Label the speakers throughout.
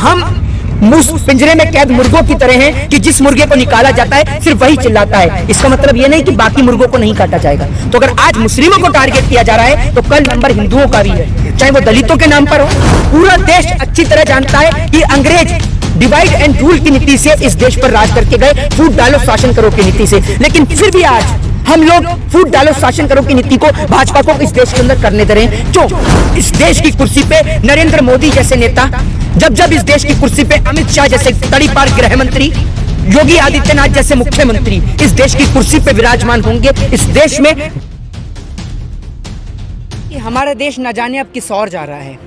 Speaker 1: हम पिंजरे में कैद मुर्गों की तरह हैं कि जिस मुर्गे को निकाला जाता है सिर्फ वही चिल्लाता है। इसका मतलब ये नहीं कि बाकी मुर्गों को नहीं काटा जाएगा। तो अगर आज मुस्लिमों को टारगेट किया जा रहा है तो कल नंबर हिंदुओं का भी है, चाहे वो दलितों के नाम पर हो। पूरा देश अच्छी तरह जानता है कि अंग्रेज डिवाइड एंड रूल की नीति से इस देश पर राज करके गए, फूट डालो शासन करो की नीति से। लेकिन फिर भी आज हम लोग फूट डालो शासन करो की नीति को भाजपा को इस देश के अंदर करने दे रहे हैं। क्यों? इस देश की कुर्सी पे नरेंद्र मोदी जैसे नेता, जब इस देश की कुर्सी पे अमित शाह जैसे तड़ीपार गृह मंत्री, योगी आदित्यनाथ जैसे मुख्यमंत्री इस देश की कुर्सी पे विराजमान होंगे इस देश में, हमारा देश न जाने अब किस और जा रहा है।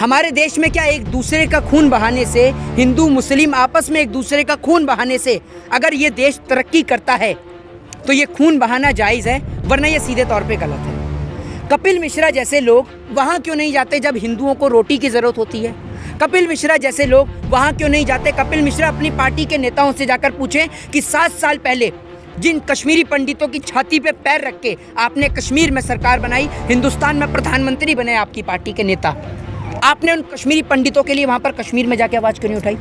Speaker 1: हमारे देश में क्या एक दूसरे का खून बहाने से, हिंदू मुस्लिम आपस में एक दूसरे का खून बहाने से अगर ये देश तरक्की करता है तो ये खून बहाना जायज़ है, वरना ये सीधे तौर पे गलत है। कपिल मिश्रा जैसे लोग वहाँ क्यों नहीं जाते जब हिंदुओं को रोटी की ज़रूरत होती है? कपिल मिश्रा जैसे लोग वहाँ क्यों नहीं जाते? कपिल मिश्रा अपनी पार्टी के नेताओं से जाकर पूछें कि 7 साल पहले जिन कश्मीरी पंडितों की छाती पे पैर रख के आपने कश्मीर में सरकार बनाई, हिंदुस्तान में प्रधानमंत्री बने आपकी पार्टी के नेता, आपने उन कश्मीरी पंडितों के लिए वहाँ पर कश्मीर में जाके आवाज़ क्यों नहीं उठाई?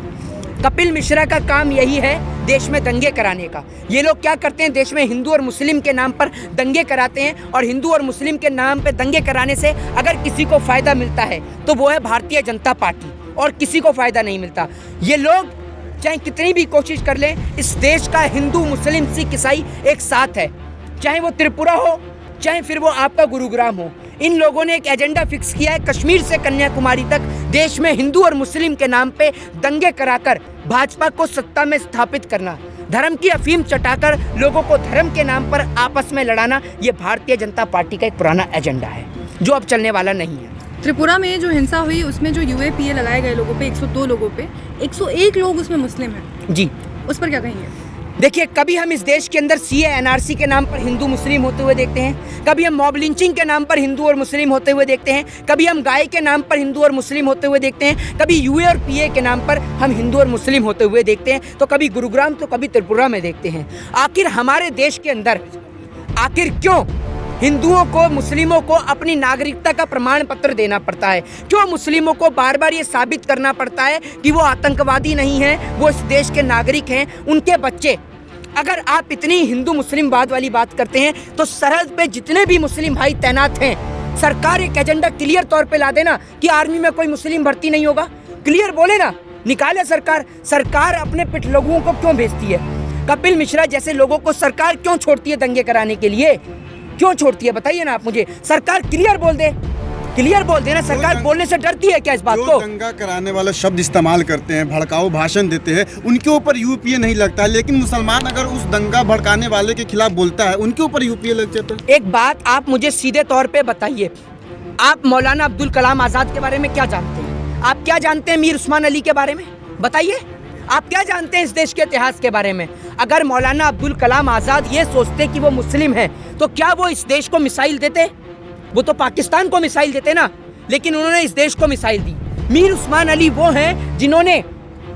Speaker 1: कपिल मिश्रा का काम यही है देश में दंगे कराने का। ये लोग क्या करते हैं, देश में हिंदू और मुस्लिम के नाम पर दंगे कराते हैं, और हिंदू और मुस्लिम के नाम पे दंगे कराने से अगर किसी को फ़ायदा मिलता है तो वो है भारतीय जनता पार्टी, और किसी को फ़ायदा नहीं मिलता। ये लोग चाहे कितनी भी कोशिश कर लें, इस देश का हिंदू मुस्लिम सिख ईसाई एक साथ है, चाहे वो त्रिपुरा हो चाहे फिर वो आपका गुरुग्राम हो। इन लोगों ने एक एजेंडा फिक्स किया है, कश्मीर से कन्याकुमारी तक देश में हिंदू और मुस्लिम के नाम पे दंगे कराकर भाजपा को सत्ता में स्थापित करना, धर्म की अफीम चटाकर लोगों को धर्म के नाम पर आपस में लड़ाना, ये भारतीय जनता पार्टी का एक पुराना एजेंडा है जो अब चलने वाला नहीं है।
Speaker 2: त्रिपुरा में जो हिंसा हुई उसमें जो यूएपीए लगाए गए लोगों पे 102 लोगों पे 101 लोग उसमें मुस्लिम हैं
Speaker 1: जी,
Speaker 2: उस पर क्या कहेंगे?
Speaker 1: देखिए, कभी हम इस देश के अंदर सीए एनआरसी के नाम पर हिंदू मुस्लिम होते हुए देखते हैं, कभी हम मॉब लिंचिंग के नाम पर हिंदू और मुस्लिम होते हुए देखते हैं, कभी हम गाय के नाम पर हिंदू और मुस्लिम होते हुए देखते हैं, कभी यूए और पीए के नाम पर हम हिंदू और मुस्लिम होते हुए देखते हैं, तो कभी गुरुग्राम तो कभी त्रिपुरा में देखते हैं। आखिर हमारे देश के अंदर आखिर क्यों हिंदुओं को, मुस्लिमों को अपनी नागरिकता का प्रमाण पत्र देना पड़ता है? क्यों मुस्लिमों को बार बार ये साबित करना पड़ता है कि वो आतंकवादी नहीं हैं, वो इस देश के नागरिक हैं, उनके बच्चे? अगर आप इतनी हिंदू मुस्लिमवाद वाली बात करते हैं तो सरहद पे जितने भी मुस्लिम भाई तैनात हैं, सरकार एक एजेंडा क्लियर तौर पे ला देना कि आर्मी में कोई मुस्लिम भर्ती नहीं होगा, क्लियर बोले ना, निकाले सरकार अपने पिटलगुओं को क्यों भेजती है? कपिल मिश्रा जैसे लोगों को सरकार क्यों छोड़ती है दंगे कराने के लिए? क्यों छोड़ती है बताइए ना आप मुझे। सरकार क्लियर बोल दे ना, सरकार बोलने से डरती है क्या इस बात को?
Speaker 3: दंगा कराने वाला शब्द इस्तेमाल करते हैं, भड़काऊ भाषण देते हैं, उनके ऊपर यूपीए नहीं लगता, लेकिन मुसलमान अगर उस दंगा भड़काने वाले के खिलाफ बोलता है उनके ऊपर यूपीए लग जाता है।
Speaker 1: एक बात आप मुझे सीधे तौर पे बताइए, आप मौलाना अब्दुल कलाम आज़ाद के बारे में क्या जानते हैं? आप क्या जानते हैं मीर उस्मान अली के बारे में? बताइए, आप क्या जानते हैं इस देश के इतिहास के बारे में? अगर मौलाना अब्दुल कलाम आज़ाद ये सोचते कि वो मुस्लिम है तो क्या वो इस देश को मिसाइल देते? वो तो पाकिस्तान को मिसाइल देते ना, लेकिन उन्होंने इस देश को मिसाइल दी। मीर उस्मान अली वो हैं जिन्होंने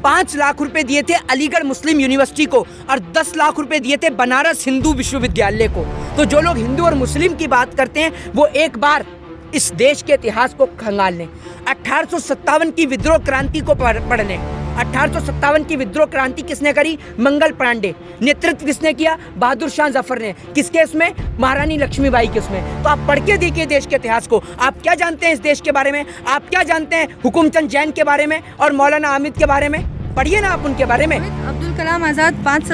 Speaker 1: 5 लाख रुपए दिए थे अलीगढ़ मुस्लिम यूनिवर्सिटी को और 10 लाख रुपए दिए थे बनारस हिंदू विश्वविद्यालय को। तो जो लोग हिंदू और मुस्लिम की बात करते हैं वो एक बार इस देश के इतिहास को खंगाल लें। 1857 की विद्रोह क्रांति को पढ़ लें। 1857 की विद्रोह क्रांति किसने करी? मंगल पांडे। नेतृत्व किसने किया? बहादुर शाह जफर ने। किसके उसमें? महारानी लक्ष्मीबाई के उसमें। तो आप पढ़ के देखिए देश के इतिहास को। आप क्या जानते हैं इस देश के बारे में? आप क्या जानते हैं हुकुमचंद जैन के बारे में और मौलाना हामिद के बारे में? पढ़िए ना आप उनके बारे में।
Speaker 2: अब्दुल कलाम आज़ाद 5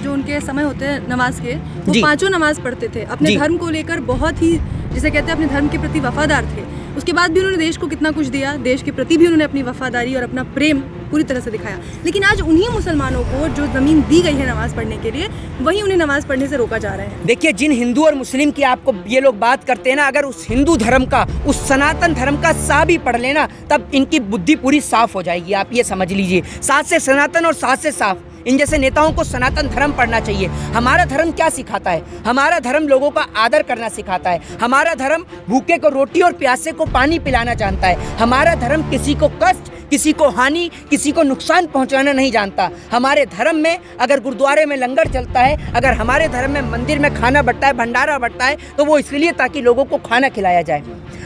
Speaker 2: जो उनके समय होते हैं नमाज के, वो 5 नमाज पढ़ते थे। अपने धर्म को लेकर बहुत ही, जिसे कहते हैं, अपने धर्म के प्रति वफादार थे। उसके बाद भी उन्होंने देश को कितना कुछ दिया, देश के प्रति भी उन्होंने अपनी वफादारी और अपना प्रेम पूरी तरह से दिखाया। लेकिन आज उन्हीं मुसलमानों को जो ज़मीन दी गई है नमाज़ पढ़ने के लिए, वहीं उन्हें नमाज़ पढ़ने से रोका जा रहा है।
Speaker 1: देखिए, जिन हिंदू और मुस्लिम की आपको ये लोग बात करते हैं ना, अगर उस हिंदू धर्म का, उस सनातन धर्म का सा भी पढ़ लेना, तब इनकी बुद्धि पूरी साफ हो जाएगी। आप ये समझ लीजिए, साथ से सनातन और साथ से साफ। इन जैसे नेताओं को सनातन धर्म पढ़ना चाहिए। हमारा धर्म क्या सिखाता है? हमारा धर्म लोगों का आदर करना सिखाता है। हमारा धर्म भूखे को रोटी और प्यासे को पानी पिलाना जानता है। हमारा धर्म किसी को कष्ट, किसी को हानि, किसी को नुकसान पहुंचाना नहीं जानता। हमारे धर्म में अगर गुरुद्वारे में लंगर चलता है, अगर हमारे धर्म में मंदिर में खाना बंटता है, भंडारा बंटता है, तो वो इसलिए ताकि लोगों को खाना खिलाया जाए।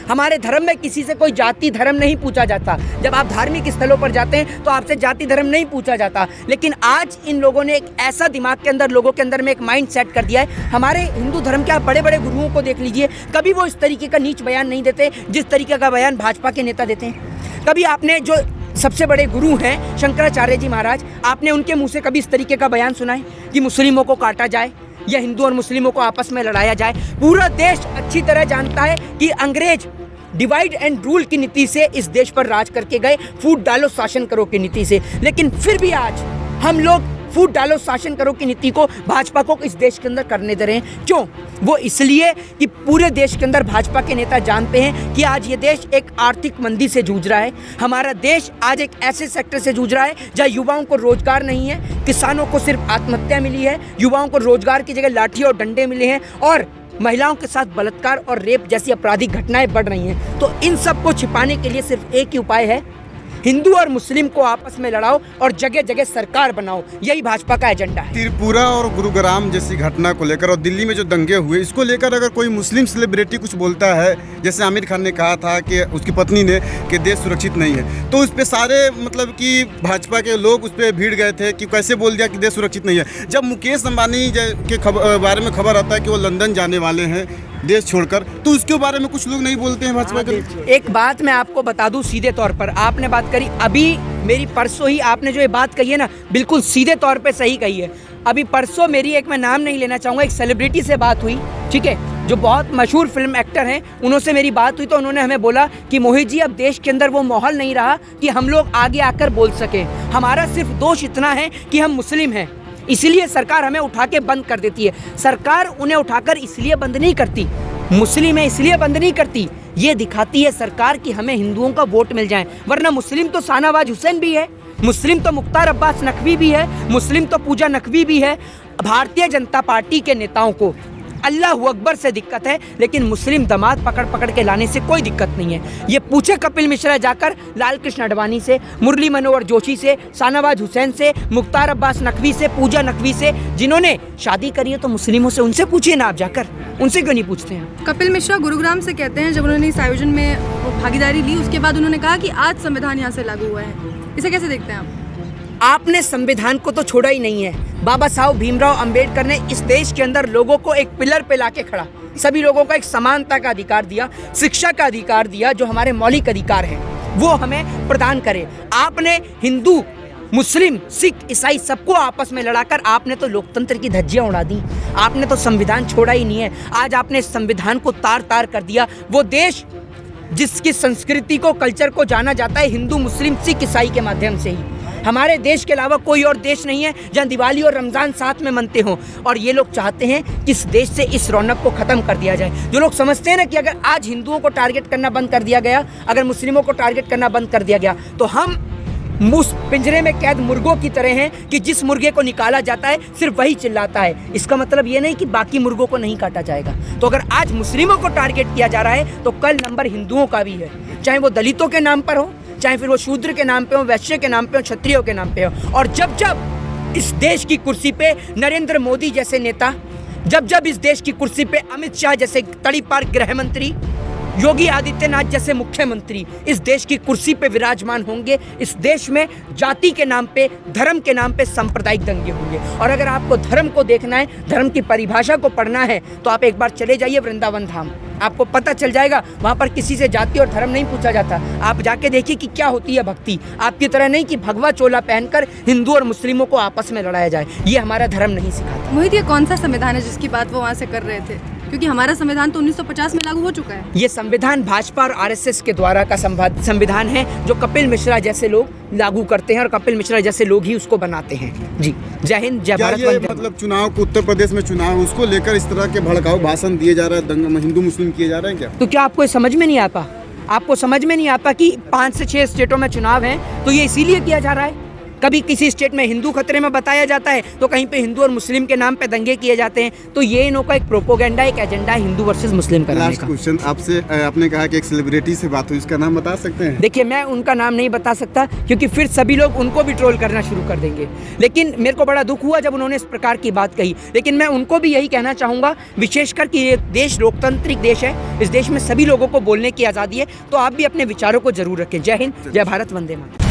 Speaker 1: हमारे धर्म में किसी से कोई जाति धर्म नहीं पूछा जाता। जब आप धार्मिक स्थलों पर जाते हैं तो आपसे जाति धर्म नहीं पूछा जाता। लेकिन आज इन लोगों ने एक ऐसा दिमाग के अंदर, लोगों के अंदर में एक माइंड सेट कर दिया है। हमारे हिंदू धर्म के आप बड़े बड़े गुरुओं को देख लीजिए, कभी वो इस तरीके का नीच बयान नहीं देते जिस तरीके का बयान भाजपा के नेता देते हैं। कभी आपने जो सबसे बड़े गुरु हैं शंकराचार्य जी महाराज, आपने उनके मुंह से कभी इस तरीके का बयान सुना है कि मुस्लिमों को काटा जाए या हिंदू और मुस्लिमों को आपस में लड़ाया जाए? पूरा देश अच्छी तरह जानता है कि अंग्रेज डिवाइड एंड रूल की नीति से इस देश पर राज करके गए, फूट डालो शासन करो की नीति से। लेकिन फिर भी आज हम लोग फूट डालो शासन करो की नीति को भाजपा को इस देश के अंदर करने दे रहे हैं। क्यों? वो इसलिए कि पूरे देश के अंदर भाजपा के नेता जानते हैं कि आज ये देश एक आर्थिक मंदी से जूझ रहा है। हमारा देश आज एक ऐसे सेक्टर से जूझ रहा है जहाँ युवाओं को रोजगार नहीं है, किसानों को सिर्फ आत्महत्या मिली है, युवाओं को रोजगार की जगह लाठी और डंडे मिले हैं, और महिलाओं के साथ बलात्कार और रेप जैसी आपराधिक घटनाएं बढ़ रही हैं। तो इन सब को छिपाने के लिए सिर्फ एक ही उपाय है, हिंदू और मुस्लिम को आपस में लड़ाओ और जगह जगह सरकार बनाओ। यही भाजपा का एजेंडा है।
Speaker 3: त्रिपुरा और गुरुग्राम जैसी घटना को लेकर और दिल्ली में जो दंगे हुए, इसको लेकर अगर कोई मुस्लिम सेलिब्रिटी कुछ बोलता है, जैसे आमिर खान ने कहा था कि उसकी पत्नी ने कि देश सुरक्षित नहीं है, तो उस पर सारे मतलब कि भाजपा के लोग उस पर भीड़ गए थे कि कैसे बोल दिया कि देश सुरक्षित नहीं है। जब मुकेश अंबानी के बारे में खबर आता है कि वो लंदन जाने वाले हैं देश छोड़कर, तो उसके बारे में कुछ लोग नहीं बोलते हैं भाजपा के।
Speaker 1: एक बात मैं आपको बता दूं सीधे तौर पर, आपने बात करी अभी मेरी परसों ही, आपने जो ये बात कही है ना, बिल्कुल सीधे तौर पे सही कही है। अभी परसों मेरी एक, मैं नाम नहीं लेना चाहूँगा, एक सेलिब्रिटी से बात हुई, ठीक है, जो बहुत मशहूर फिल्म एक्टर हैं, उन्होंने मेरी बात हुई तो उन्होंने हमें बोला कि मोहित जी अब देश के अंदर वो माहौल नहीं रहा कि हम लोग आगे आकर बोल सकें। हमारा सिर्फ दोष इतना है कि हम मुस्लिम हैं, इसीलिए सरकार हमें उठा के बंद कर देती है। सरकार उन्हें उठाकर इसलिए बंद नहीं करती, मुस्लिम है इसलिए बंद नहीं करती, ये दिखाती है सरकार कि हमें हिंदुओं का वोट मिल जाए। वरना मुस्लिम तो शाहनवाज हुसैन भी है, मुस्लिम तो मुख्तार अब्बास नकवी भी है, मुस्लिम तो पूजा नकवी भी है। भारतीय जनता पार्टी के नेताओं को अल्लाह अकबर से दिक्कत है, लेकिन मुस्लिम दामाद पकड़ पकड़ के लाने से कोई दिक्कत नहीं है। ये पूछे कपिल मिश्रा जाकर लाल कृष्ण आडवाणी से, मुरली मनोहर जोशी से, शाहनवाज हुसैन से, मुख्तार अब्बास नकवी से, पूजा नकवी से, जिन्होंने शादी करी है तो मुस्लिमों से, उनसे पूछिए ना आप जाकर, उनसे क्यों नहीं पूछते हैं?
Speaker 2: कपिल मिश्रा गुरुग्राम से कहते हैं जब उन्होंने इस आयोजन में भागीदारी ली, उसके बाद उन्होंने कहा कि आज संविधान यहाँ से लागू हुआ है। इसे कैसे देखते हैं आप?
Speaker 1: आपने संविधान को तो छोड़ा ही नहीं है। बाबा साहब भीमराव अंबेडकर ने इस देश के अंदर लोगों को एक पिलर पे लाके खड़ा, सभी लोगों को एक समानता का अधिकार दिया, शिक्षा का अधिकार दिया, जो हमारे मौलिक अधिकार हैं वो हमें प्रदान करे। आपने हिंदू, मुस्लिम, सिख, ईसाई सबको आपस में लड़ाकर आपने तो लोकतंत्र की धज्जियां उड़ा दी। आपने तो संविधान छोड़ा ही नहीं है। आज आपने संविधान को तार तार कर दिया। वो देश जिसकी संस्कृति को, कल्चर को जाना जाता है हिंदू, मुस्लिम, सिख, ईसाई के माध्यम से ही। हमारे देश के अलावा कोई और देश नहीं है जहां दिवाली और रमज़ान साथ में मनते हों, और ये लोग चाहते हैं कि इस देश से इस रौनक को ख़त्म कर दिया जाए। जो लोग समझते हैं ना कि अगर आज हिंदुओं को टारगेट करना बंद कर दिया गया, अगर मुस्लिमों को टारगेट करना बंद कर दिया गया, तो हम पिंजरे में कैद मुर्गों की तरह हैं कि जिस मुर्गे को निकाला जाता है सिर्फ वही चिल्लाता है। इसका मतलब ये नहीं कि बाकी मुर्गों को नहीं काटा जाएगा। तो अगर आज मुस्लिमों को टारगेट किया जा रहा है तो कल नंबर हिंदुओं का भी है, चाहे वो दलितों के नाम पर हो, चाहे फिर वो शूद्र के नाम पे हो, वैश्य के नाम पे हो, क्षत्रियों के नाम पे हो। और जब जब इस देश की कुर्सी पे नरेंद्र मोदी जैसे नेता, जब जब इस देश की कुर्सी पे अमित शाह जैसे तड़ीपार गृह मंत्री, योगी आदित्यनाथ जैसे मुख्यमंत्री इस देश की कुर्सी पे विराजमान होंगे, इस देश में जाति के नाम पे, धर्म के नाम पे सांप्रदायिक दंगे होंगे। और अगर आपको धर्म को देखना है, धर्म की परिभाषा को पढ़ना है, तो आप एक बार चले जाइए वृंदावन धाम, आपको पता चल जाएगा। वहाँ पर किसी से जाति और धर्म नहीं पूछा जाता। आप जाके देखिए कि क्या होती है भक्ति। आपकी तरह नहीं कि भगवा चोला पहनकर हिंदू और मुस्लिमों को आपस में लड़ाया जाए, ये हमारा धर्म नहीं सिखाता।
Speaker 2: मोहित, ये कौन सा संविधान है जिसकी बात वो वहाँ से कर रहे थे? क्योंकि हमारा संविधान तो 1950 में लागू हो चुका है।
Speaker 1: ये संविधान भाजपा और आरएसएस के द्वारा का संविधान है, जो कपिल मिश्रा जैसे लोग लागू करते हैं और कपिल मिश्रा जैसे लोग ही उसको बनाते हैं। जी, जय हिंद, जय भारत।
Speaker 3: ये मतलब चुनाव को, उत्तर प्रदेश में चुनाव, उसको लेकर इस तरह के भड़काऊ भाषण दिए जा रहा है, दंगा हिंदू मुस्लिम किए जा रहे हैं क्या?
Speaker 1: तो क्या आपको समझ में नहीं आता? आपको समझ में नहीं आता कि 5 से 6 स्टेटों में चुनाव है, तो ये इसीलिए किया जा रहा है कभी किसी स्टेट में हिंदू खतरे में बताया जाता है तो कहीं पे हिंदू और मुस्लिम के नाम पे दंगे किए जाते हैं। तो ये इनों का एक प्रोपोगेंडा, एक एजेंडा है हिंदू वर्सेस मुस्लिम कराने
Speaker 3: लास्ट
Speaker 1: का।
Speaker 3: क्वेश्चन आपसे, आपने कहा कि एक सेलिब्रिटी से बात हुई, उसका नाम बता सकते हैं?
Speaker 1: देखिए, मैं उनका नाम नहीं बता सकता क्योंकि फिर सभी लोग उनको भी ट्रोल करना शुरू कर देंगे, लेकिन मेरे को बड़ा दुख हुआ जब उन्होंने इस प्रकार की बात कही। लेकिन मैं उनको भी यही कहना चाहूँगा, विशेषकर कि ये देश लोकतांत्रिक देश है, इस देश में सभी लोगों को बोलने की आज़ादी है, तो आप भी अपने विचारों को जरूर रखें। जय हिंद, जय भारत, वंदे मातरम।